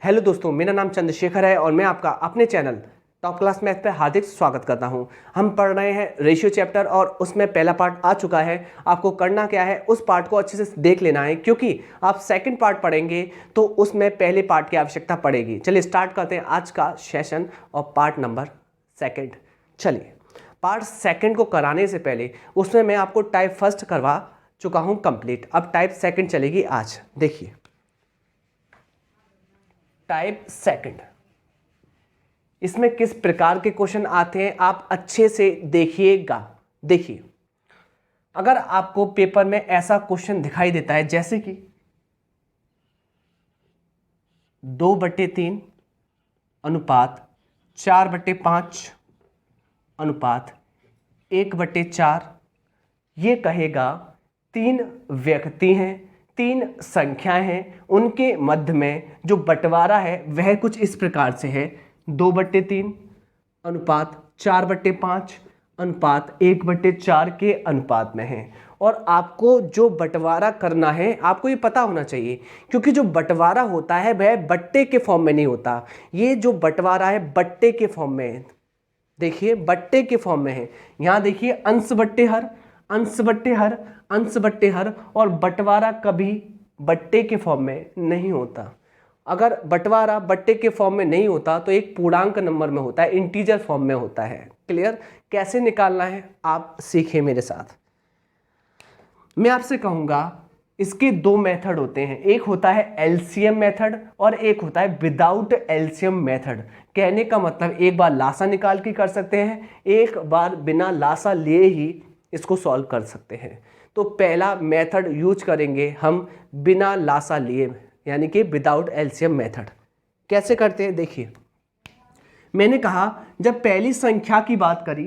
Hello दोस्तों, मेरा नाम चंद्रशेखर है और मैं आपका अपने चैनल टॉप क्लास मैथ पे हार्दिक स्वागत करता हूं। हम पढ़ रहे हैं रेशियो चैप्टर और उसमें पहला पार्ट आ चुका है। आपको करना क्या है, उस पार्ट को अच्छे से देख लेना है, क्योंकि आप सेकंड पार्ट पढ़ेंगे तो उसमें पहले पार्ट की आवश्यकता पड़ेगी। चलिए स्टार्ट करते हैं आज का सेशन और पार्ट नंबर सेकेंड। चलिए पार्ट सेकेंड को कराने से पहले उसमें मैं आपको टाइप फर्स्ट करवा चुका हूँ कंप्लीट। अब टाइप सेकेंड चलेगी आज। देखिए टाइप सेकंड, इसमें किस प्रकार के क्वेश्चन आते हैं आप अच्छे से देखिएगा। देखिए अगर आपको पेपर में ऐसा क्वेश्चन दिखाई देता है जैसे कि 2/3 अनुपात 4/5 अनुपात 1/4, ये कहेगा 3 व्यक्ति हैं, 3 संख्याएं हैं, उनके मध्य में जो बंटवारा है वह कुछ इस प्रकार से है 2/3 अनुपात 4/5 अनुपात 1/4 के अनुपात में है। और आपको जो बंटवारा करना है आपको ये पता होना चाहिए, क्योंकि जो बंटवारा होता है वह बट्टे के फॉर्म में नहीं होता। ये जो बंटवारा है बट्टे के फॉर्म में है। देखिए बट्टे के फॉर्म में है। यहाँ देखिए अंश बट्टे हर, अंश बट्टे हर, अंश बट्टे हर, और बंटवारा कभी बट्टे के फॉर्म में नहीं होता। अगर बंटवारा बट्टे के फॉर्म में नहीं होता तो एक पूर्णांक नंबर में होता है, इंटीजर फॉर्म में होता है। क्लियर? कैसे निकालना है आप सीखिए मेरे साथ। मैं आपसे कहूँगा इसके 2 मेथड होते हैं, एक होता है एलसीएम मेथड और एक होता है विदाउट एलसीएम मेथड। कहने का मतलब एक बार लासा निकाल के कर सकते हैं, एक बार बिना लासा लिए ही इसको सॉल्व कर सकते हैं। तो पहला मेथड यूज करेंगे हम बिना लासा लिए, यानी कि विदाउट एलसीएम मेथड। कैसे करते हैं देखिए, मैंने कहा जब पहली संख्या की बात करी,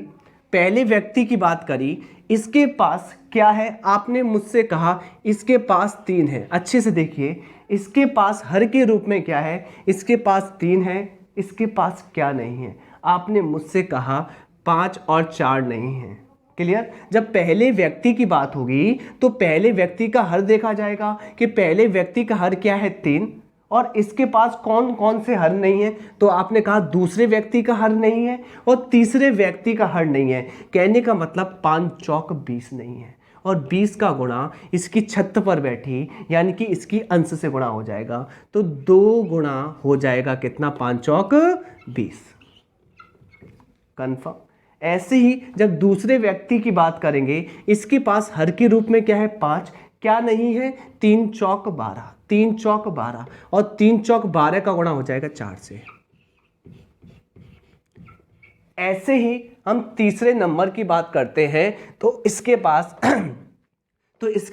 पहले व्यक्ति की बात करी, इसके पास क्या है, आपने मुझसे कहा इसके पास 3 है। अच्छे से देखिए इसके पास हर के रूप में क्या है, इसके पास 3 है, इसके पास क्या नहीं है, आपने मुझसे कहा 5 और 4 नहीं है। क्लियर? जब पहले व्यक्ति की बात होगी तो पहले व्यक्ति का हर देखा जाएगा कि पहले व्यक्ति का हर क्या है 3, और इसके पास कौन कौन से हर नहीं है, तो आपने कहा दूसरे व्यक्ति का हर नहीं है और तीसरे व्यक्ति का हर नहीं है। कहने का मतलब 5 चौक 20 नहीं है, और 20 का गुणा इसकी छत पर बैठी यानी कि इसकी अंश से गुणा हो जाएगा, तो 2 गुणा हो जाएगा कितना, 5 चौक 20। कन्फर्म? ऐसे ही जब दूसरे व्यक्ति की बात करेंगे, इसके पास हर के रूप में क्या है 5, क्या नहीं है 3 चौक 12, 3 चौक 12, और 3 चौक 12 का गुणा हो जाएगा 4 से। ऐसे ही हम तीसरे नंबर की बात करते हैं तो इसके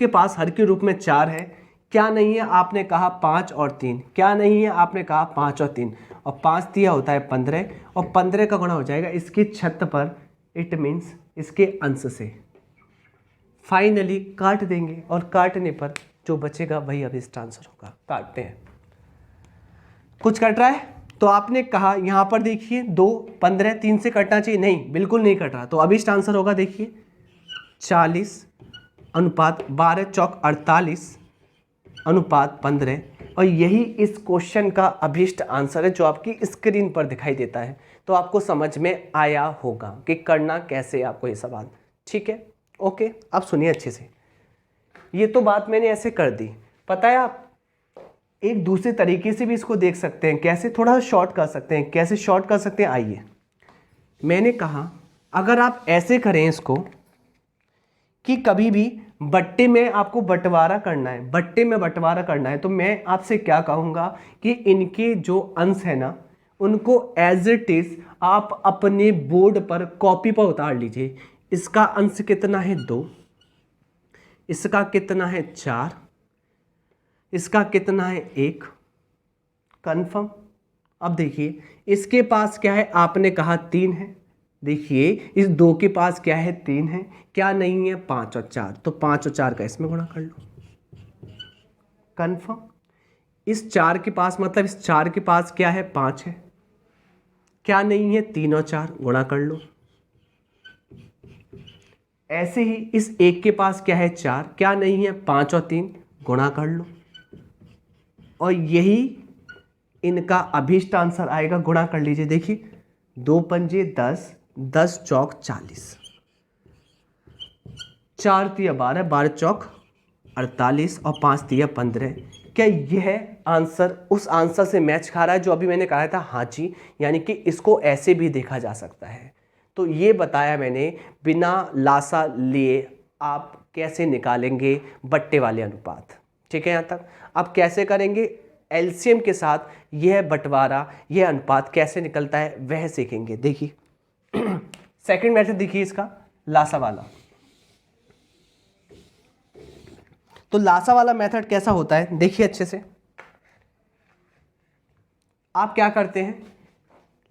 पास हर के रूप में 4 है, क्या नहीं है, आपने कहा 5 और 3, क्या नहीं है, आपने कहा 5 और 3, और 5 दिया होता है 15, और 15 का गुणा हो जाएगा इसकी छत पर, इट मीन्स इसके अंश से। फाइनली काट देंगे और काटने पर जो बचेगा वही अब इसका आंसर होगा। काटते हैं, कुछ कट रहा है तो आपने कहा यहाँ पर देखिए 2, 15, 3 से कटना चाहिए, नहीं बिल्कुल नहीं कट रहा, तो अभी इसका आंसर होगा देखिए 40 अनुपात 12 चौक 48 अनुपात 15, और यही इस क्वेश्चन का अभीष्ट आंसर है जो आपकी स्क्रीन पर दिखाई देता है। तो आपको समझ में आया होगा कि करना कैसे आपको ये सवाल। ठीक है, ओके। अब सुनिए अच्छे से, ये तो बात मैंने ऐसे कर दी, पता है आप एक दूसरे तरीके से भी इसको देख सकते हैं, कैसे थोड़ा शॉर्ट कर सकते हैं। कैसे शॉर्ट कर सकते हैं, आइए। मैंने कहा अगर आप ऐसे करें इसको कि कभी भी बट्टे में आपको बंटवारा करना है, बट्टे में बंटवारा करना है, तो मैं आपसे क्या कहूँगा कि इनके जो अंश है ना उनको एज इट इज आप अपने बोर्ड पर कॉपी पर उतार लीजिए। इसका अंश कितना है 2, इसका कितना है 4, इसका कितना है 1। कन्फर्म? अब देखिए इसके पास क्या है, आपने कहा 3 है, देखिए इस 2 के पास क्या है 3 है, क्या नहीं है 5 और 4, तो 5 और 4 का इसमें गुणा कर लो। कन्फर्म? इस 4 के पास मतलब इस 4 के पास क्या है 5 है, क्या नहीं है 3 और 4, गुणा कर लो। ऐसे ही इस 1 के पास क्या है 4, क्या नहीं है 5 और 3, गुणा कर लो। और यही इनका अभीष्ट आंसर आएगा, गुणा कर लीजिए। देखिए 2 पंजे 10, 10 चौक 40, 4 तिया 12, 12 चौक 48 और 5 तिया 15। क्या यह आंसर उस आंसर से मैच खा रहा है जो अभी मैंने कहा था? हाँ जी, यानी कि इसको ऐसे भी देखा जा सकता है। तो ये बताया मैंने बिना लासा लिए आप कैसे निकालेंगे बट्टे वाले अनुपात। ठीक है यहाँ तक। अब कैसे करेंगे एलसीएम के साथ यह बंटवारा, यह अनुपात कैसे निकलता है वह सीखेंगे। देखिए सेकंड मेथड देखिए इसका, लासा वाला। तो लासा वाला मेथड कैसा होता है देखिए अच्छे से। आप क्या करते हैं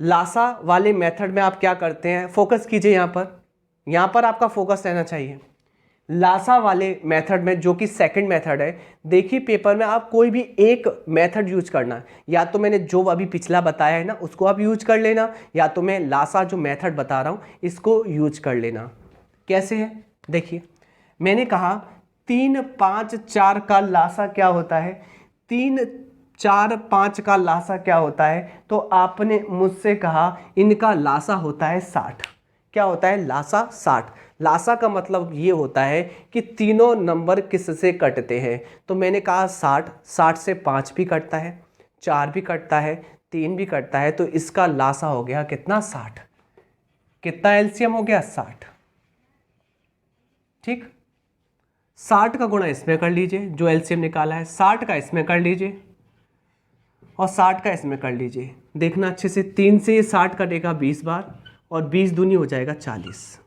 लासा वाले मेथड में, आप क्या करते हैं, फोकस कीजिए यहाँ पर आपका फोकस रहना चाहिए। लासा वाले मेथड में जो कि सेकंड मेथड है, देखिए पेपर में आप कोई भी एक मेथड यूज करना है, या तो मैंने जो अभी पिछला बताया है ना उसको आप यूज कर लेना, या तो मैं लासा जो मेथड बता रहा हूँ इसको यूज कर लेना। कैसे है देखिए, मैंने कहा 3 5 4 का लासा क्या होता है, 3 4 5 का लासा क्या होता है, तो आपने मुझसे कहा इनका लासा होता है 60। क्या होता है लासा? 60। लासा का मतलब ये होता है कि तीनों नंबर किससे कटते हैं, तो मैंने कहा 60, 60 से 5 भी कटता है, 4 भी कटता है, 3 भी कटता है, तो इसका लासा हो गया कितना? 60। कितना एलसीएम हो गया? 60। ठीक, 60 का गुणा इसमें कर लीजिए जो एलसीएम निकाला है, 60 का इसमें कर लीजिए और 60 का इसमें कर लीजिए। देखना अच्छे से, 3 से ये 60 कटेगा 20 बार और 20 दूनी हो जाएगा 40।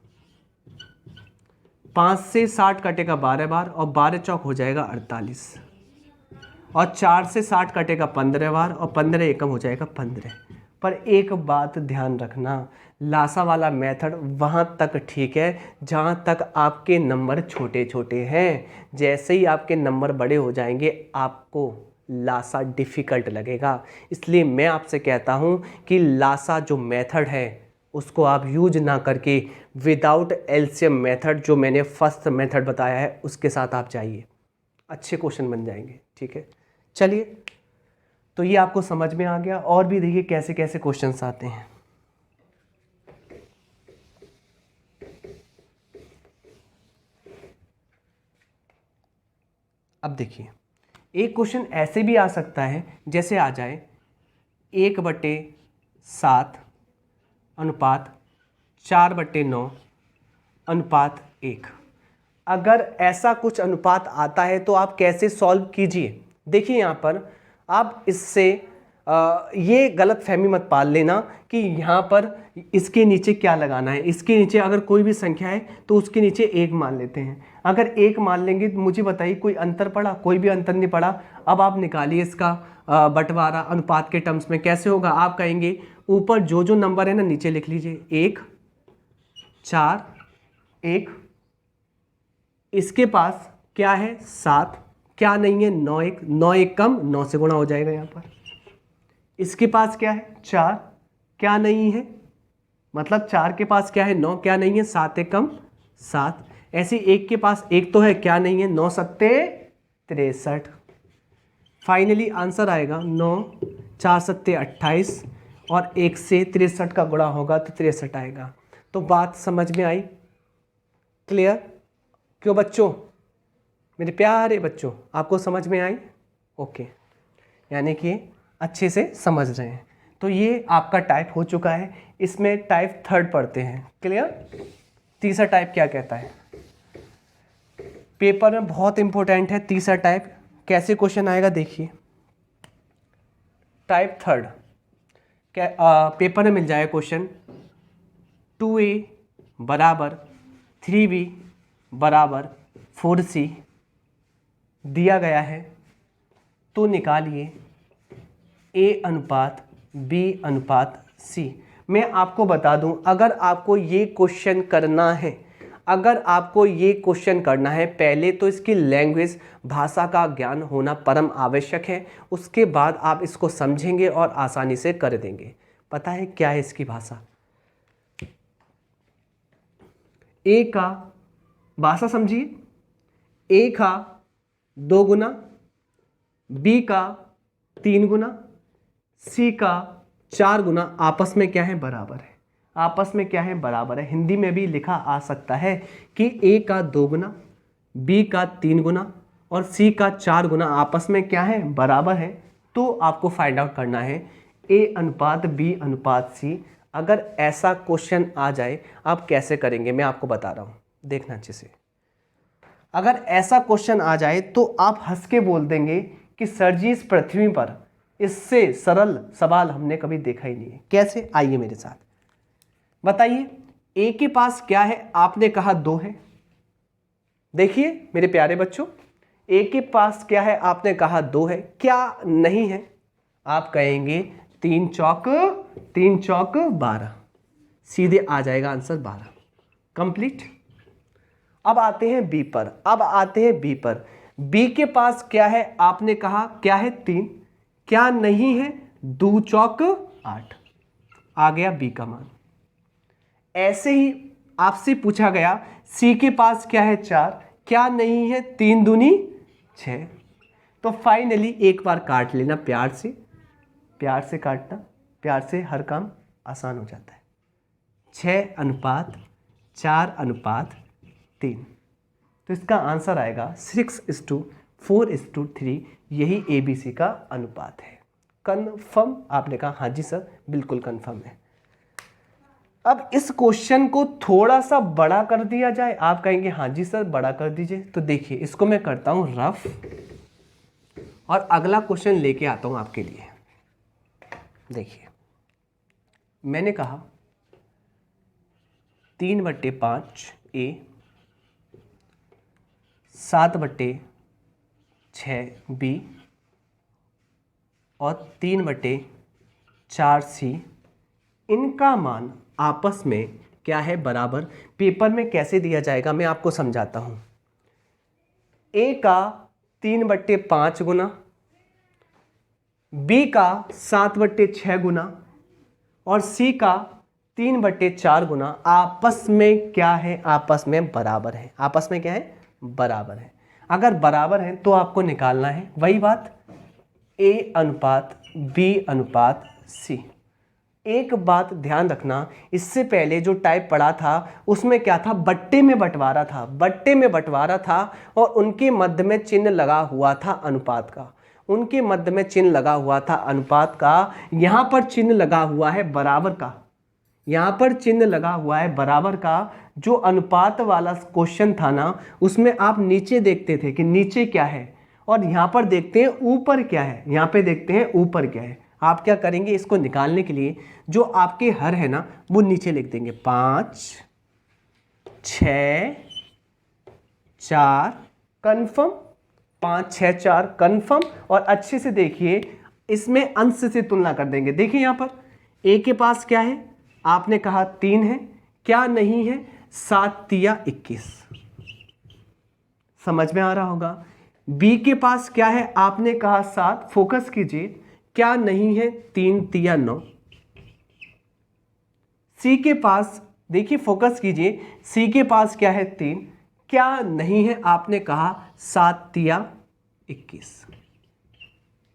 5 से 60 कटेगा 12 बार और 12 चौक हो जाएगा 48 और 4 से 60 कटेगा 15 बार और 15 एकम हो जाएगा 15। पर एक बात ध्यान रखना, लासा वाला मेथड वहाँ तक ठीक है जहाँ तक आपके नंबर छोटे छोटे हैं। जैसे ही आपके नंबर बड़े हो जाएंगे आपको लासा डिफ़िकल्ट लगेगा। इसलिए मैं आपसे कहता हूँ कि लासा जो मेथड है उसको आप यूज ना करके विदाउट एलसीएम मेथड जो मैंने फर्स्ट मेथड बताया है उसके साथ आप जाइए, अच्छे क्वेश्चन बन जाएंगे। ठीक है, चलिए, तो ये आपको समझ में आ गया। और भी देखिए कैसे कैसे क्वेश्चंस आते हैं। अब देखिए एक क्वेश्चन ऐसे भी आ सकता है, जैसे आ जाए 1/7 अनुपात 4/9 अनुपात 1। अगर ऐसा कुछ अनुपात आता है तो आप कैसे सॉल्व कीजिए। देखिए यहाँ पर आप इससे ये गलत फहमी मत पाल लेना कि यहाँ पर इसके नीचे क्या लगाना है। इसके नीचे अगर कोई भी संख्या है तो उसके नीचे 1 मान लेते हैं। अगर 1 मान लेंगे तो मुझे बताइए कोई अंतर पड़ा? कोई भी अंतर नहीं पड़ा। अब आप निकालिए इसका बंटवारा अनुपात के टर्म्स में। कैसे होगा? आप कहेंगे ऊपर जो जो नंबर है ना नीचे लिख लीजिए, 1 4 1, इसके पास क्या है 7, क्या नहीं है 9 1, 9 1 कम 9 से गुणा हो जाएगा यहाँ पर। इसके पास क्या है 4, क्या नहीं है, मतलब 4 के पास क्या है 9, क्या नहीं है 7 1 कम 7। ऐसे 1 के पास 1 तो है, क्या नहीं है 9 सत्ते 63। फाइनली आंसर आएगा 9 4 सत्ते 28 और 1 से 63 का गुणा होगा तो 63 आएगा। तो बात समझ में आई? क्लियर? क्यों बच्चों, मेरे प्यारे बच्चों, आपको समझ में आई? ओके, यानी कि अच्छे से समझ रहे हैं। तो ये आपका टाइप हो चुका है। इसमें टाइप थर्ड पढ़ते हैं। क्लियर? तीसरा टाइप क्या कहता है? पेपर में बहुत इंपॉर्टेंट है तीसरा टाइप। कैसे क्वेश्चन आएगा देखिए। टाइप थर्ड क्या पेपर में मिल जाएगा क्वेश्चन, 2a बराबर 3b बराबर 4c दिया गया है, तो निकालिए a अनुपात b अनुपात c। मैं आपको बता दूं, अगर आपको ये क्वेश्चन करना है, पहले तो इसकी लैंग्वेज भाषा का ज्ञान होना परम आवश्यक है। उसके बाद आप इसको समझेंगे और आसानी से कर देंगे। पता है क्या है इसकी भाषा? ए का भाषा समझिए, ए का 2 गुना, बी का 3 गुना, सी का 4 गुना आपस में क्या है, बराबर है। आपस में क्या है, बराबर है। हिंदी में भी लिखा आ सकता है कि ए का 2 गुना, बी का 3 गुना और सी का 4 गुना आपस में क्या है, बराबर है। तो आपको फाइंड आउट करना है ए अनुपात बी अनुपात सी। अगर ऐसा क्वेश्चन आ जाए आप कैसे करेंगे, मैं आपको बता रहा हूँ, देखना अच्छे से। अगर ऐसा क्वेश्चन आ जाए तो आप हंस के बोल देंगे कि सर जी इस पृथ्वी पर इससे सरल सवाल हमने कभी देखा ही नहीं है। कैसे, आइए मेरे साथ बताइए। ए के पास क्या है, आपने कहा 2 है। देखिए मेरे प्यारे बच्चों, ए के पास क्या है, आपने कहा 2 है, क्या नहीं है? आप कहेंगे 3 चौक 12, सीधे आ जाएगा आंसर 12। कंप्लीट। अब आते हैं बी पर, बी के पास क्या है, आपने कहा क्या है, 3, क्या नहीं है, 2 चौक 8, आ गया बी का मान। ऐसे ही आपसे पूछा गया सी के पास क्या है, 4, क्या नहीं है, 3 दूनी 6। तो फाइनली एक बार काट लेना प्यार से, प्यार से काटना, प्यार से हर काम आसान हो जाता है। 6:4:3। तो इसका आंसर आएगा 6:4:3। यही ABC का अनुपात है। कन्फर्म? आपने कहा हाँ जी सर, बिल्कुल कन्फर्म है। अब इस क्वेश्चन को थोड़ा सा बड़ा कर दिया जाए, आप कहेंगे हाँ जी सर बड़ा कर दीजिए। तो देखिए इसको मैं करता हूं रफ और अगला क्वेश्चन लेके आता हूं आपके लिए। देखिए मैंने कहा 3/5 A 7/6 B और 3/4 C, इनका मान आपस में क्या है, बराबर। पेपर में कैसे दिया जाएगा मैं आपको समझाता हूं। ए का 3/5 गुना, बी का 7/6 गुना और सी का 3/4 गुना आपस में क्या है, आपस में बराबर है। आपस में क्या है, बराबर है। अगर बराबर है तो आपको निकालना है वही बात, ए अनुपात बी अनुपात सी। एक बात ध्यान रखना, इससे पहले जो टाइप पढ़ा था उसमें क्या था, बट्टे में बंटवारा था, बट्टे में बंटवारा था और उनके मध्य में चिन्ह लगा हुआ था अनुपात का, उनके मध्य में चिन्ह लगा हुआ था अनुपात का। यहाँ पर चिन्ह लगा हुआ है बराबर का, यहाँ पर चिन्ह लगा हुआ है बराबर का। जो अनुपात वाला क्वेश्चन था ना, उसमें आप नीचे देखते थे कि नीचे क्या है और यहाँ पर देखते हैं ऊपर क्या है, यहाँ पे देखते हैं ऊपर क्या है। आप क्या करेंगे, इसको निकालने के लिए जो आपके हर है ना वो नीचे लिख देंगे, 5 6 4 कन्फर्म, 5 6 4 कन्फर्म। और अच्छे से देखिए इसमें अंश से तुलना कर देंगे। देखिए यहाँ पर ए के पास क्या है, आपने कहा 3 है, क्या नहीं है, 7×3=21, समझ में आ रहा होगा। बी के पास क्या है, आपने कहा 7, फोकस कीजिए, क्या नहीं है, 3×3=9। सी के पास देखिए, फोकस कीजिए, सी के पास क्या है, 3, क्या नहीं है, आपने कहा 7×3=21।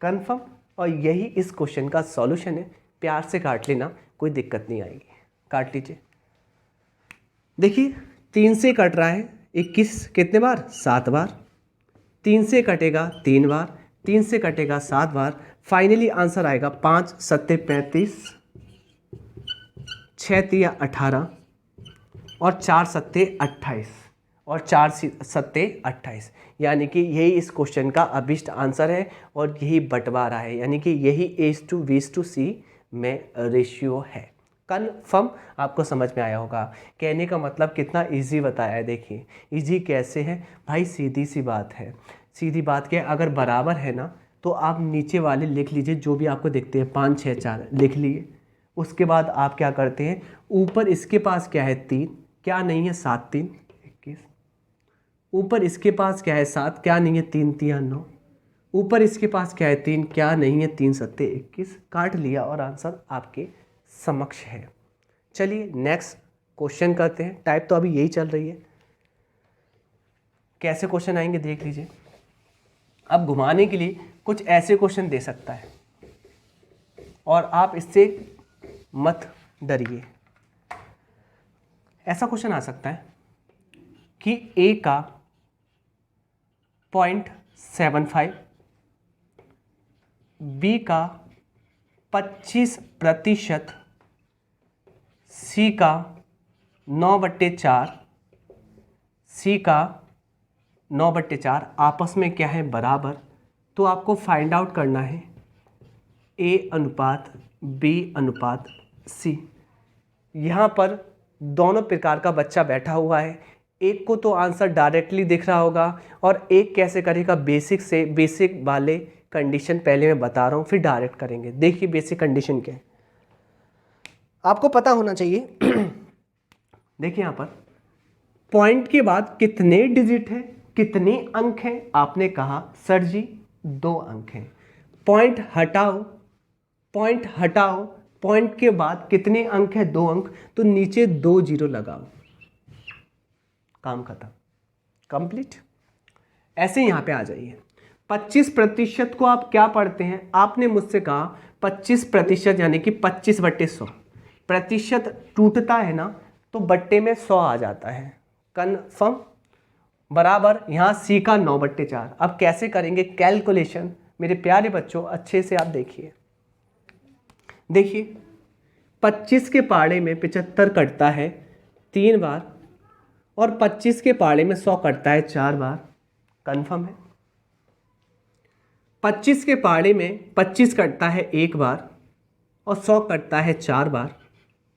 कन्फर्म। और यही इस क्वेश्चन का सॉल्यूशन है। प्यार से काट लेना, कोई दिक्कत नहीं आएगी, काट लीजिए। देखिए 3 से कट रहा है 21 कितने बार, 7 बार। 3 से कटेगा 3 बार, 3 से कटेगा 7 बार। फाइनली आंसर आएगा 5×7=35, 6×3=18 और 4×7=28 और 4×7=28। यानी कि यही इस क्वेश्चन का अभिष्ट आंसर है और यही बंटवारा है, यानी कि यही A:B:C में रेशियो है। कन्फर्म? आपको समझ में आया होगा। कहने का मतलब कितना इजी बताया है। देखिए इजी कैसे है भाई, सीधी सी बात है, सीधी बात क्या है। अगर बराबर है ना तो आप नीचे वाले लिख लीजिए, जो भी आपको देखते हैं 5 6 4 लिख लिए। उसके बाद आप क्या करते हैं, ऊपर इसके पास क्या है, 3, क्या नहीं है, 7×3=21। ऊपर इसके पास क्या है, 7, क्या नहीं है, 3×3=9। ऊपर इसके पास क्या है, 3, क्या नहीं है, 3×7=21। काट लिया और आंसर आपके समक्ष है। चलिए नेक्स्ट क्वेश्चन करते हैं। टाइप तो अभी यही चल रही है, कैसे क्वेश्चन आएंगे देख लीजिए। अब घुमाने के लिए कुछ ऐसे क्वेश्चन दे सकता है। और आप इससे मत डरिए। ऐसा क्वेश्चन आ सकता है कि a का 0.75, b का 25%, c का 9/4, सी का 9/4 आपस में क्या है, बराबर। तो आपको फाइंड आउट करना है a अनुपात b अनुपात c। यहाँ पर दोनों प्रकार का बच्चा बैठा हुआ है, एक को तो आंसर डायरेक्टली दिख रहा होगा और एक कैसे करेगा, बेसिक से। बेसिक वाले कंडीशन पहले मैं बता रहा हूँ, फिर डायरेक्ट करेंगे। देखिए बेसिक कंडीशन क्या है, आपको पता होना चाहिए। देखिए यहाँ पर पॉइंट के बाद कितने डिजिट हैं, कितने अंक हैं। आपने कहा सर जी 2 अंक हैं। पॉइंट हटाओ, पॉइंट हटाओ, पॉइंट के बाद कितने अंक है, 2 अंक, तो नीचे 2 जीरो लगाओ, काम खत्म, कंप्लीट। ऐसे यहां पे आ जाइए। 25% को आप क्या पढ़ते हैं, आपने मुझसे कहा 25% यानी कि 25/100। प्रतिशत टूटता है ना तो बट्टे में 100 आ जाता है, कन्फर्म, बराबर। यहाँ सी का 9/4। अब कैसे करेंगे कैलकुलेशन, मेरे प्यारे बच्चों अच्छे से आप देखिए। देखिए 25 के पाड़े में 75 कटता है 3 बार, और 25 के पाड़े में 100 कटता है 4 बार, कन्फर्म है। 25 के पाड़े में 25 कटता है 1 बार और 100 कटता है 4 बार,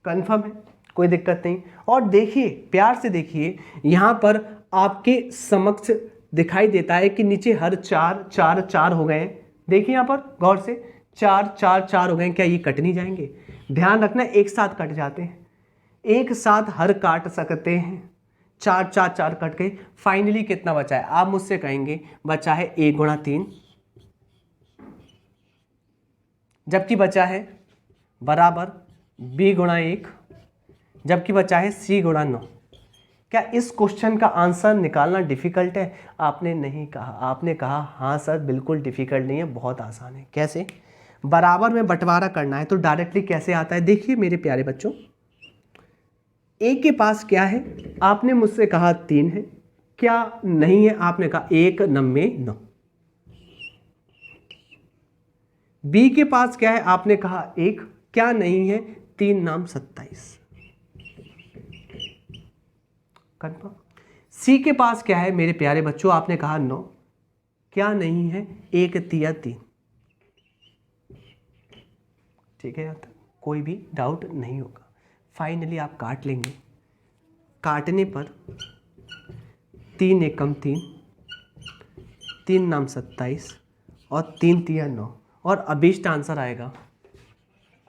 कन्फर्म है, कोई दिक्कत नहीं। और देखिए प्यार से देखिए, यहाँ पर आपके समक्ष दिखाई देता है कि नीचे हर 4 4 4 हो गए हैं। देखिए यहाँ पर गौर से 4 4 4 हो गए हैं, क्या ये कट नहीं जाएंगे? ध्यान रखना एक साथ कट जाते हैं, एक साथ हर काट सकते हैं। 4 4 4 कट गए, फाइनली कितना बचा है? आप मुझसे कहेंगे बचा है 1 गुणा 3, जबकि बचा है बराबर b गुणा 1, जबकि बचा है c गुणा 9। क्या इस क्वेश्चन का आंसर निकालना डिफिकल्ट है? आपने नहीं कहा, आपने कहा हाँ सर बिल्कुल डिफिकल्ट नहीं है, बहुत आसान है। कैसे? बराबर में बंटवारा करना है तो डायरेक्टली कैसे आता है? देखिए मेरे प्यारे बच्चों, a के पास क्या है? आपने मुझसे कहा 3 है, क्या नहीं है? आपने कहा 1 9 9। b के पास क्या है? आपने कहा 1, क्या नहीं है? 3 नाम 27, कन्फर्म। सी के पास क्या है मेरे प्यारे बच्चों? आपने कहा 9, क्या नहीं है? 1 3 3। ठीक है, कोई भी डाउट नहीं होगा। फाइनली आप काट लेंगे, काटने पर 3 एकम 3, 3 नाम 27 और 3 3 9, और अभीष्ट आंसर आएगा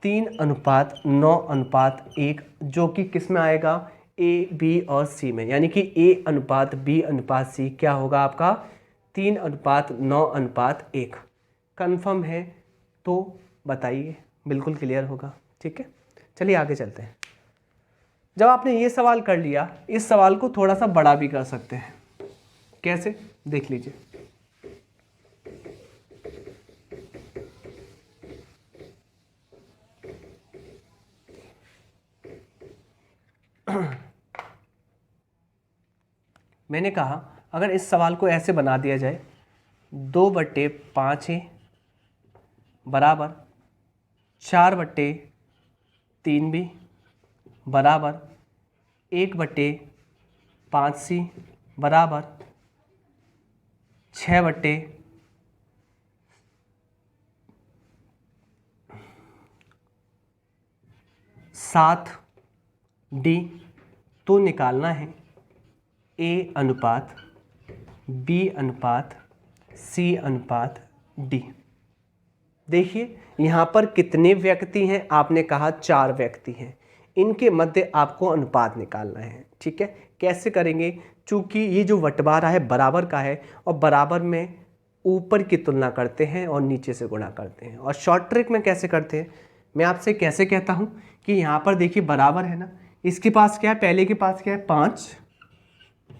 3:9:1, जो कि किस में आएगा? ए बी और सी में, यानी कि A/B/C क्या होगा आपका? 3:9:1। कन्फर्म है तो बताइए, बिल्कुल क्लियर होगा। ठीक है, चलिए आगे चलते हैं। जब आपने ये सवाल कर लिया, इस सवाल को थोड़ा सा बड़ा भी कर सकते हैं। कैसे? देख लीजिए। मैंने कहा अगर इस सवाल को ऐसे बना दिया जाए, 2/5 बराबर 4/3b बराबर 1/5c बराबर 6/7d, तो निकालना है A अनुपात B अनुपात C अनुपात D। देखिए यहाँ पर कितने व्यक्ति हैं? आपने कहा 4 व्यक्ति हैं, इनके मध्य आपको अनुपात निकालना है। ठीक है, कैसे करेंगे? चूंकि ये जो बंटवारा है बराबर का है, और बराबर में ऊपर की तुलना करते हैं और नीचे से गुणा करते हैं। और शॉर्ट ट्रिक में कैसे करते हैं, मैं आपसे कैसे कहता हूँ कि यहाँ पर देखिए बराबर है ना, इसके पास क्या है? पहले के पास क्या है? 5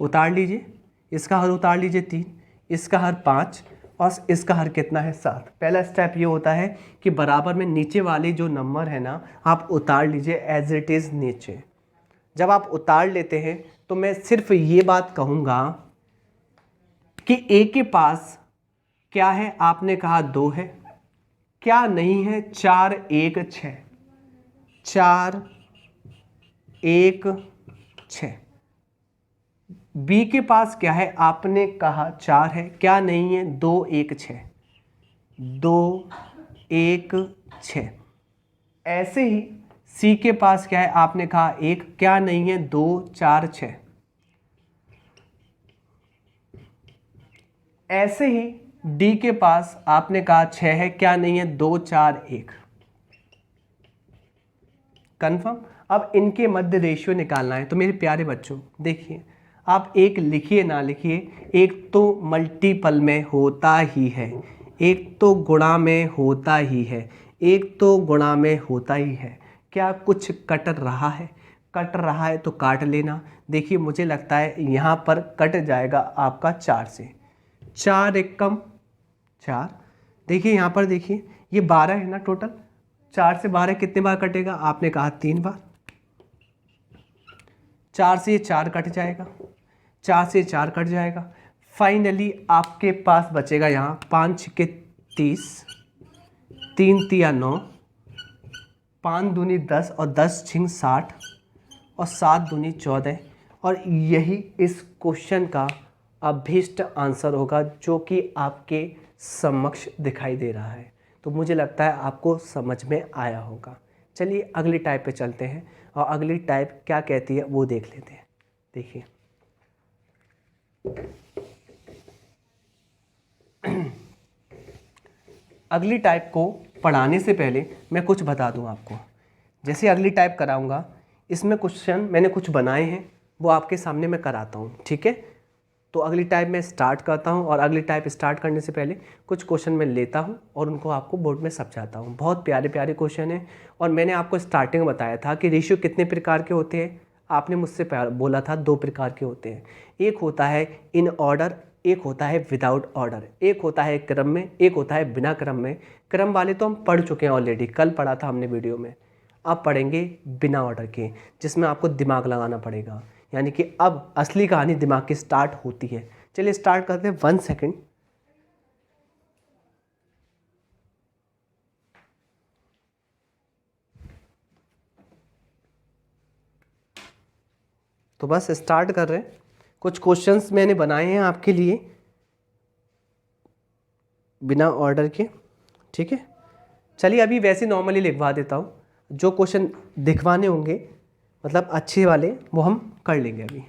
उतार लीजिए, इसका हर उतार लीजिए 3, इसका हर 5, और इसका हर कितना है 7। पहला स्टेप ये होता है कि बराबर में नीचे वाले जो नंबर है ना आप उतार लीजिए एज इट इज़ नीचे। जब आप उतार लेते हैं तो मैं सिर्फ ये बात कहूँगा कि ए के पास क्या है, आपने कहा 2 है, क्या नहीं है 4 1 6, 4 1 6। बी के पास क्या है, आपने कहा 4 है, क्या नहीं है 2 1 6, 2 1 6। ऐसे ही सी के पास क्या है, आपने कहा 1, क्या नहीं है 2 4 6। ऐसे ही डी के पास आपने कहा 6 है, क्या नहीं है 2 4 1। कन्फर्म। अब इनके मध्य रेशियो निकालना है। तो मेरे प्यारे बच्चों देखिए, आप एक लिखिए ना लिखिए, एक तो मल्टीपल में होता ही है, एक तो गुणा में होता ही है, एक तो गुणा में होता ही है। क्या कुछ कट रहा है? कट रहा है तो काट लेना। देखिए मुझे लगता है यहाँ पर कट जाएगा आपका 4 से, 4 एक कम 4। देखिए यहाँ पर देखिए ये 12 है ना टोटल, 4 से 12 कितने बार कटेगा, आपने कहा 3 बार। 4 से 4 कट जाएगा, 4 से 4 कट जाएगा। फाइनली आपके पास बचेगा यहाँ 5 के 30, 3 तिया 9, 5 दूनी 10 और 10 छिंग 60 और 7 दूनी 14। और यही इस क्वेश्चन का अभीष्ट आंसर होगा जो कि आपके समक्ष दिखाई दे रहा है। तो मुझे लगता है आपको समझ में आया होगा। चलिए अगली टाइप पे चलते हैं और अगली टाइप क्या कहती है वो देख लेते हैं। देखिए अगली टाइप को पढ़ाने से पहले मैं कुछ बता दूं आपको। जैसे अगली टाइप कराऊंगा, इसमें क्वेश्चन मैंने कुछ बनाए हैं वो आपके सामने मैं कराता हूं, ठीक है। तो अगली टाइप मैं स्टार्ट करता हूं और अगली टाइप स्टार्ट करने से पहले कुछ क्वेश्चन मैं लेता हूं और उनको आपको बोर्ड में समझाता हूं। बहुत प्यारे प्यारे क्वेश्चन हैं। और मैंने आपको स्टार्टिंग में बताया था कि रेशियो कितने प्रकार के होते हैं। आपने मुझसे बोला था 2 प्रकार के होते हैं, एक होता है इन ऑर्डर, एक होता है विदाउट ऑर्डर। एक होता है क्रम में, एक होता है बिना क्रम में। क्रम वाले तो हम पढ़ चुके हैं ऑलरेडी, कल पढ़ा था हमने वीडियो में। अब पढ़ेंगे बिना ऑर्डर के, जिसमें आपको दिमाग लगाना पड़ेगा। यानी कि अब असली कहानी दिमाग की स्टार्ट होती है। चलिए स्टार्ट करते हैं। 1 सेकेंड। तो बस स्टार्ट कर रहे हैं। कुछ क्वेश्चंस मैंने बनाए हैं आपके लिए बिना ऑर्डर के, ठीक है। चलिए अभी वैसे नॉर्मली लिखवा देता हूँ, जो क्वेश्चन दिखवाने होंगे मतलब अच्छे वाले वो हम कर लेंगे। अभी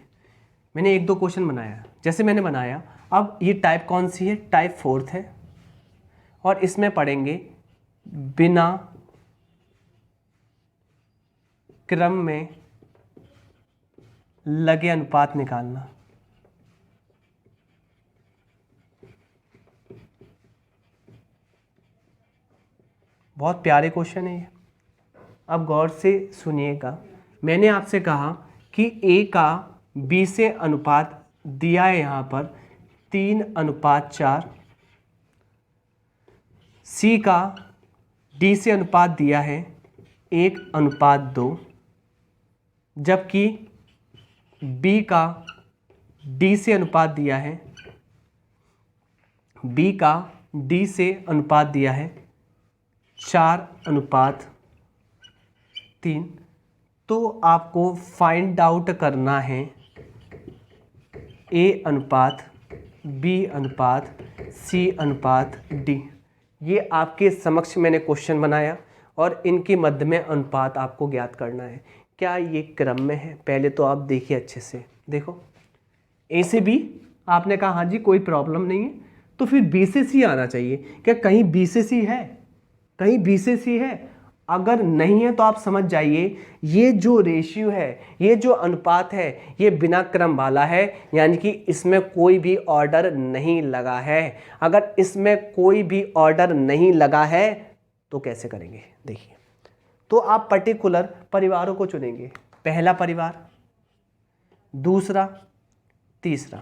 मैंने 1-2 क्वेश्चन बनाया, जैसे मैंने बनाया। अब ये टाइप कौन सी है, टाइप 4 है। और इसमें पढ़ेंगे बिना क्रम में लगे अनुपात निकालना। बहुत प्यारे क्वेश्चन है ये। अब गौर से सुनिएगा। मैंने आपसे कहा कि ए का बी से अनुपात दिया है यहाँ पर 3:4, सी का डी से अनुपात दिया है 1:2, जबकि बी का डी से अनुपात दिया है, बी का डी से अनुपात दिया है 4:3। तो आपको फाइंड आउट करना है ए अनुपात बी अनुपात सी अनुपात डी। ये आपके समक्ष मैंने क्वेश्चन बनाया और इनके मध्य में अनुपात आपको ज्ञात करना है। क्या ये क्रम में है, पहले तो आप देखिए अच्छे से। देखो ए से बी आपने कहा हाँ जी कोई प्रॉब्लम नहीं है, तो फिर बी से सी आना चाहिए। क्या कहीं बी से सी है, कहीं बी से सी है? अगर नहीं है तो आप समझ जाइए ये जो रेशियो है, ये जो अनुपात है, ये बिना क्रम वाला है, यानी कि इसमें कोई भी ऑर्डर नहीं लगा है। अगर इसमें कोई भी ऑर्डर नहीं लगा है तो कैसे करेंगे, देखिए। तो आप पर्टिकुलर परिवारों को चुनेंगे, पहला परिवार, दूसरा, तीसरा।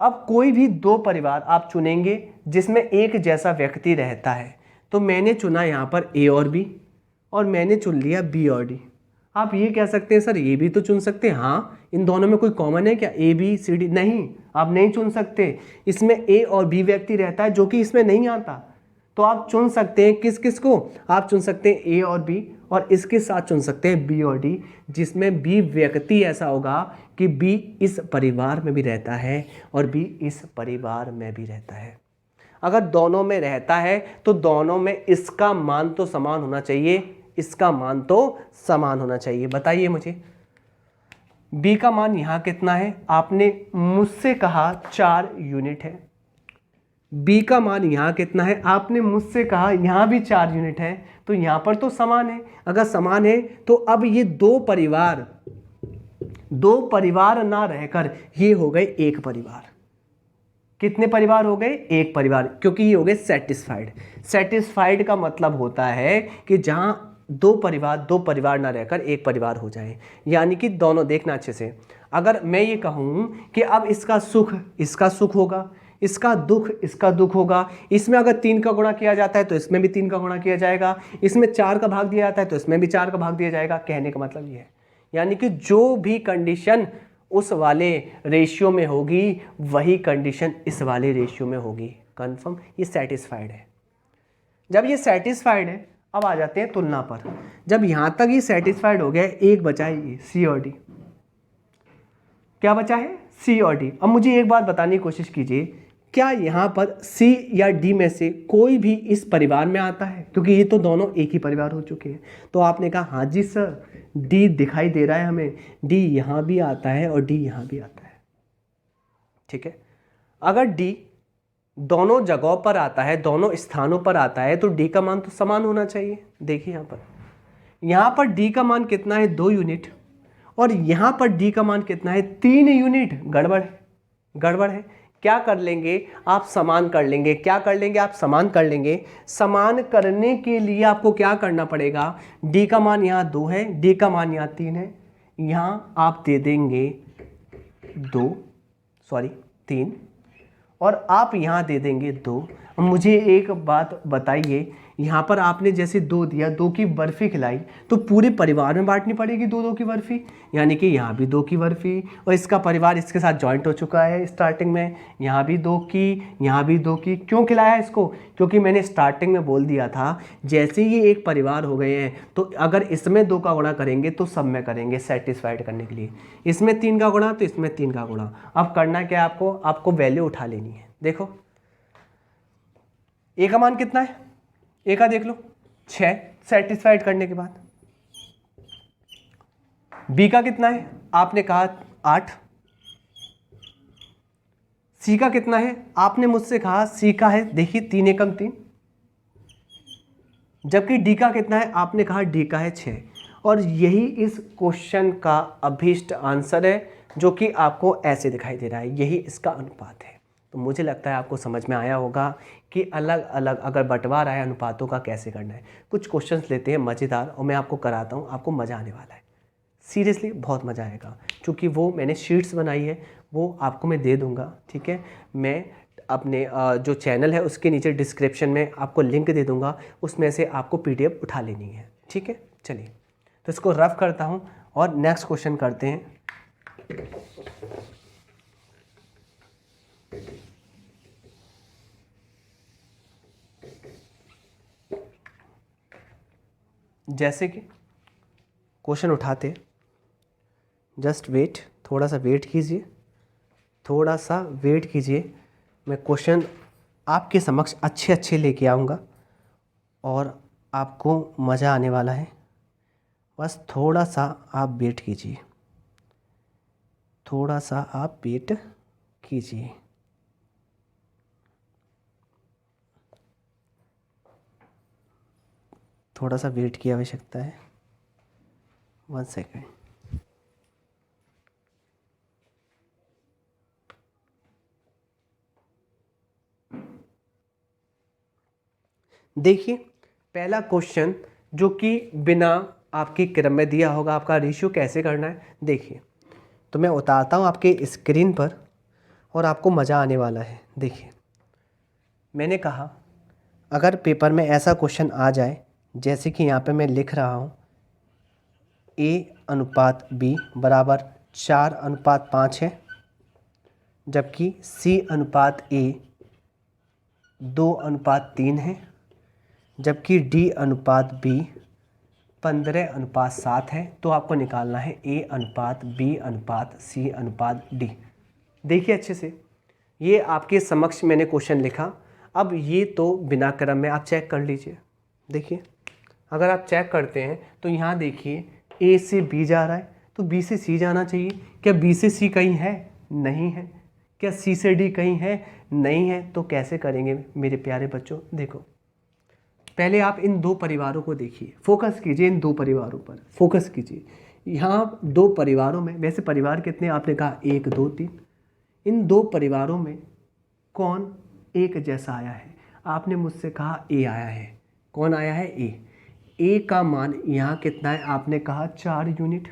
अब कोई भी दो परिवार आप चुनेंगे जिसमें एक जैसा व्यक्ति रहता है, तो मैंने चुना यहाँ पर ए और बी, और मैंने चुन लिया बी और डी। आप ये कह सकते हैं सर ये भी तो चुन सकते हैं, हाँ इन दोनों में कोई कॉमन है क्या, ए बी सी डी, नहीं आप नहीं चुन सकते, इसमें ए और बी व्यक्ति रहता है जो कि इसमें नहीं आता। तो आप चुन सकते हैं किस किस को, आप चुन सकते हैं ए और बी, और इसके साथ चुन सकते हैं बी और डी, जिसमें बी व्यक्ति ऐसा होगा कि बी इस परिवार में भी रहता है और बी इस परिवार में भी रहता है। अगर दोनों में रहता है तो दोनों में इसका मान तो समान होना चाहिए, इसका मान तो समान होना चाहिए। बताइए मुझे b का मान यहाँ कितना है, आपने मुझसे कहा 4 यूनिट है। b का मान यहाँ कितना है, आपने मुझसे कहा यहाँ भी 4 यूनिट है, तो यहाँ पर तो समान है। अगर समान है तो अब ये दो परिवार ना रहकर ये हो गए एक परिवार। कितने परिवार हो गए, एक परिवार, क्योंकि ये हो गए सेटिस्फाइड। सेटिस्फाइड का मतलब होता है कि जहां दो परिवार ना रहकर एक परिवार हो जाए, यानी कि दोनों, देखना अच्छे से, अगर मैं ये कहूं कि अब इसका सुख इसका सुख होगा, इसका दुख इसका दुख होगा, इसमें अगर 3 का गुणा किया जाता है तो इसमें भी 3 का गुणा किया जाएगा, इसमें 4 का भाग दिया जाता है तो इसमें भी 4 का भाग दिया जाएगा। कहने का मतलब ये है, यानी कि जो भी कंडीशन उस वाले रेशियो में होगी वही कंडीशन इस वाले रेशियो में होगी। कंफर्म, ये सेटिस्फाइड है। जब ये सेटिस्फाइड है, अब आ जाते हैं तुलना पर। जब यहां तक ये सेटिस्फाइड हो गया, एक बचा है ये सी और डी। क्या बचा है, सी और डी। अब मुझे एक बात बताने की कोशिश कीजिए, क्या यहां पर सी या डी में से कोई भी इस परिवार में आता है, क्योंकि ये तो दोनों एक ही परिवार हो चुके हैं। तो आपने कहा हाँ जी सर, डी दिखाई दे रहा है हमें, डी यहाँ भी आता है और डी यहाँ भी आता है। ठीक है, अगर डी दोनों जगहों पर आता है, दोनों स्थानों पर आता है, तो डी का मान तो समान होना चाहिए। देखिए यहाँ पर डी का मान कितना है, 2 यूनिट, और यहाँ पर डी का मान कितना है, 3 यूनिट। गड़बड़ है। क्या कर लेंगे आप, समान कर लेंगे। क्या कर लेंगे आप, समान कर लेंगे। समान करने के लिए आपको क्या करना पड़ेगा, डी का मान यहाँ 2 है, डी का मान यहाँ 3 है, यहाँ आप दे देंगे 3, और आप यहाँ दे देंगे 2। मुझे एक बात बताइए, यहाँ पर आपने जैसे 2 दिया, 2 की बर्फ़ी खिलाई, तो पूरे परिवार में बांटनी पड़ेगी 2 की बर्फ़ी, यानी कि यहाँ भी 2 की बर्फ़ी, और इसका परिवार इसके साथ जॉइंट हो चुका है स्टार्टिंग में, यहाँ भी 2 की, यहाँ भी 2 की। क्यों खिलाया इसको, क्योंकि मैंने स्टार्टिंग में बोल दिया था जैसे ये एक परिवार हो गए हैं तो अगर इसमें 2 का गुणा करेंगे तो सब में करेंगे सेटिस्फाइड करने के लिए। इसमें 3 का गुणा तो इसमें 3 का गुणा। अब करना क्या है आपको वैल्यू उठा लेनी है। देखो ए का मान कितना है, ए का देख लो 6 सेटिस्फाइड करने के बाद। बी का कितना है, आपने कहा 8। सी का कितना है, आपने मुझसे कहा सी का है, देखिए 3 एकम 3। जबकि डी का कितना है, आपने कहा डी का है 6। और यही इस क्वेश्चन का अभीष्ट आंसर है, जो कि आपको ऐसे दिखाई दे रहा है। यही इसका अनुपात है। तो मुझे लगता है आपको समझ में आया होगा कि अलग अलग अगर बंटवारा है अनुपातों का कैसे करना है। कुछ क्वेश्चंस लेते हैं मज़ेदार, और मैं आपको कराता हूँ, आपको मज़ा आने वाला है। सीरियसली बहुत मज़ा आएगा, क्योंकि वो मैंने शीट्स बनाई है, वो आपको मैं दे दूँगा। ठीक है, मैं अपने जो चैनल है उसके नीचे डिस्क्रिप्शन में आपको लिंक दे दूँगा, उसमें से आपको PDF उठा लेनी है। ठीक है, चलिए तो इसको रफ करता हूँ और नेक्स्ट क्वेश्चन करते हैं। जैसे कि क्वेश्चन उठाते, जस्ट वेट, थोड़ा सा वेट कीजिए, मैं क्वेश्चन आपके समक्ष अच्छे लेके आऊँगा और आपको मज़ा आने वाला है। बस थोड़ा सा आप वेट कीजिए, थोड़ा सा वेट की आवश्यकता है। 1 सेकेंड। देखिए पहला क्वेश्चन, जो कि बिना आपकी क्रम में दिया होगा, आपका रेशियो कैसे करना है। देखिए तो मैं उतारता हूँ आपके स्क्रीन पर और आपको मज़ा आने वाला है। देखिए, मैंने कहा अगर पेपर में ऐसा क्वेश्चन आ जाए जैसे कि यहाँ पे मैं लिख रहा हूँ A/B बराबर 4/5 है, जबकि C/A 2/3 है, जबकि D/B 15/7 है, तो आपको निकालना है A/B/C/D। देखिए अच्छे से, ये आपके समक्ष मैंने क्वेश्चन लिखा। अब ये तो बिना क्रम में आप चेक कर लीजिए। देखिए, अगर आप चेक करते हैं तो यहाँ देखिए A से B जा रहा है, तो B से C जाना चाहिए। क्या B से C कहीं है? नहीं है। क्या C से D कहीं है? नहीं है। तो कैसे करेंगे मेरे प्यारे बच्चों? देखो, पहले आप इन दो परिवारों को देखिए, फोकस कीजिए इन दो परिवारों पर, फोकस कीजिए। यहाँ दो परिवारों में, वैसे परिवार कितने आपने कहा 1 2 3, इन दो परिवारों में कौन एक जैसा आया है? आपने मुझसे कहा A आया है। कौन आया है? A। A का मान यहाँ कितना है? आपने कहा 4 यूनिट,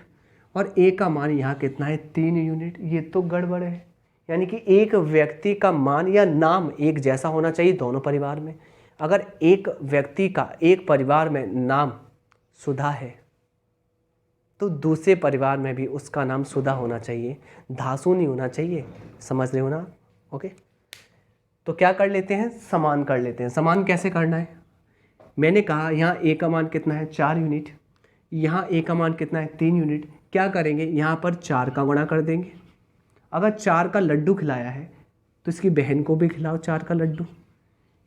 और A का मान यहाँ कितना है? 3 यूनिट। ये तो गड़बड़ है। यानी कि एक व्यक्ति का मान या नाम एक जैसा होना चाहिए दोनों परिवार में। अगर एक व्यक्ति का एक परिवार में नाम सुधा है तो दूसरे परिवार में भी उसका नाम सुधा होना चाहिए, धासु नहीं होना चाहिए। समझ रहे हो ना? ओके, तो क्या कर लेते हैं? समान कर लेते हैं। समान कैसे करना है? मैंने कहा यहाँ A का मान कितना है? 4 यूनिट। यहाँ A का मान कितना है? 3 यूनिट। क्या करेंगे? यहाँ पर 4 का गुणा कर देंगे। अगर 4 का लड्डू खिलाया है तो इसकी बहन को भी खिलाओ 4 का लड्डू।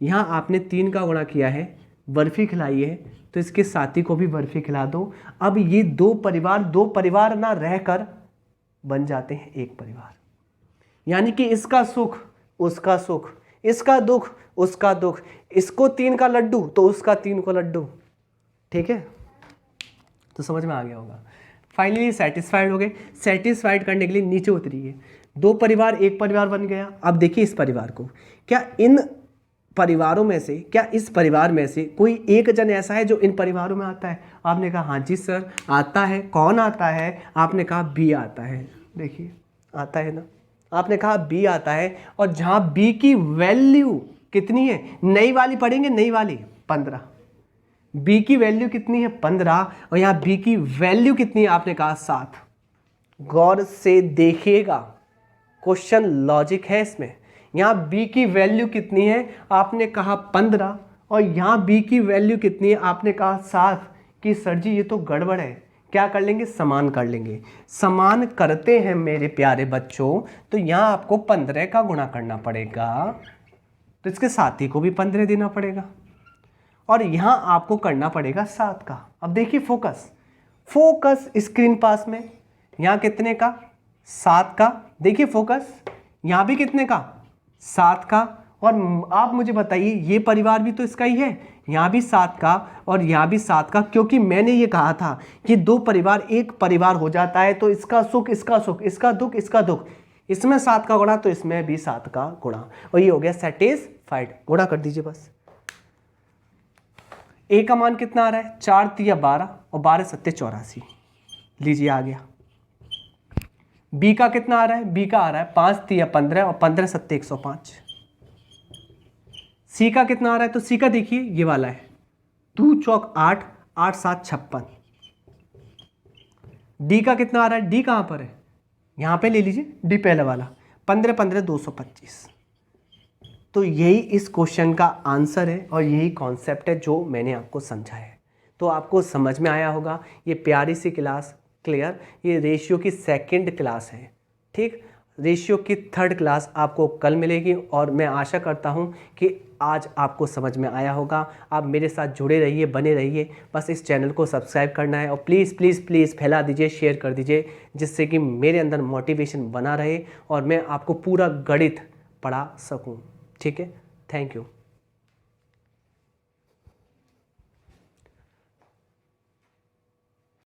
यहाँ आपने 3 का गुणा किया है, बर्फ़ी खिलाई है, तो इसके साथी को भी बर्फ़ी खिला दो। अब ये दो परिवार ना रहकर बन जाते हैं एक परिवार। यानी कि इसका सुख उसका सुख, इसका दुख उसका दुख, इसको 3 का लड्डू तो उसका 3 को लड्डू। ठीक है, तो समझ में आ गया होगा। फाइनली सेटिस्फाइड हो गए। सेटिस्फाइड करने के लिए नीचे उतरिए। दो परिवार एक परिवार बन गया। अब देखिए इस परिवार को, क्या इन परिवारों में से, क्या इस परिवार में से कोई एक जन ऐसा है जो इन परिवारों में आता है? आपने कहा हाँ जी सर आता है। कौन आता है? आपने कहा B आता है। देखिए आता है ना, आपने कहा B आता है, और जहाँ B की वैल्यू कितनी है? नई वाली पढ़ेंगे, नई वाली 15। B की वैल्यू कितनी है? 15, और यहाँ B की वैल्यू कितनी है? आपने कहा 7। गौर से देखिएगा, क्वेश्चन लॉजिक है इसमें। यहाँ B की वैल्यू कितनी है? आपने कहा 15, और यहाँ B की वैल्यू कितनी है? आपने कहा 7। कि सर जी ये तो गड़बड़ है। क्या कर लेंगे? समान कर लेंगे। समान करते हैं मेरे प्यारे बच्चों, तो यहाँ आपको 15 का गुणा करना पड़ेगा, तो इसके साथी को भी 15 देना पड़ेगा, और यहाँ आपको करना पड़ेगा 7 का। अब देखिए फोकस स्क्रीन पास में, यहाँ कितने का? 7 का। देखिए फोकस, यहाँ भी कितने का? 7 का। और आप मुझे बताइए ये परिवार भी तो इसका ही है, यहाँ भी 7 का और यहाँ भी 7 का, क्योंकि मैंने ये कहा था कि दो परिवार एक परिवार हो जाता है, तो इसका सुख इसका सुख, इसका दुख इसका दुख। इसमें 7 का गुणा तो इसमें भी 7 का गुणा, और ये हो गया सेटिस्फाइड। गुणा कर दीजिए बस। A का मान कितना आ रहा है? 4 तिया 12 और 12 सत्ते 84। लीजिए आ गया। B का कितना आ रहा है? B का आ रहा है 5 तिया 15 और 15 सत्ते 105। C का कितना आ रहा है? तो C का देखिए ये वाला है 2 चौक 8, 8 7 56। D का कितना आ रहा है? D कहाँ पर है? यहाँ पे ले लीजिए, D पहले वाला 15 15 225। तो यही इस क्वेश्चन का आंसर है, और यही कॉन्सेप्ट है जो मैंने आपको समझाया है। तो आपको समझ में आया होगा। ये प्यारी सी क्लास क्लियर, ये रेशियो की सेकंड क्लास है। ठीक, रेशियो की थर्ड क्लास आपको कल मिलेगी, और मैं आशा करता हूँ कि आज आपको समझ में आया होगा। आप मेरे साथ जुड़े रहिए, बने रहिए। बस इस चैनल को सब्सक्राइब करना है, और प्लीज़ प्लीज़ प्लीज़ फैला दीजिए, शेयर कर दीजिए, जिससे कि मेरे अंदर मोटिवेशन बना रहे और मैं आपको पूरा गणित पढ़ा सकूँ। ठीक है, थैंक यू।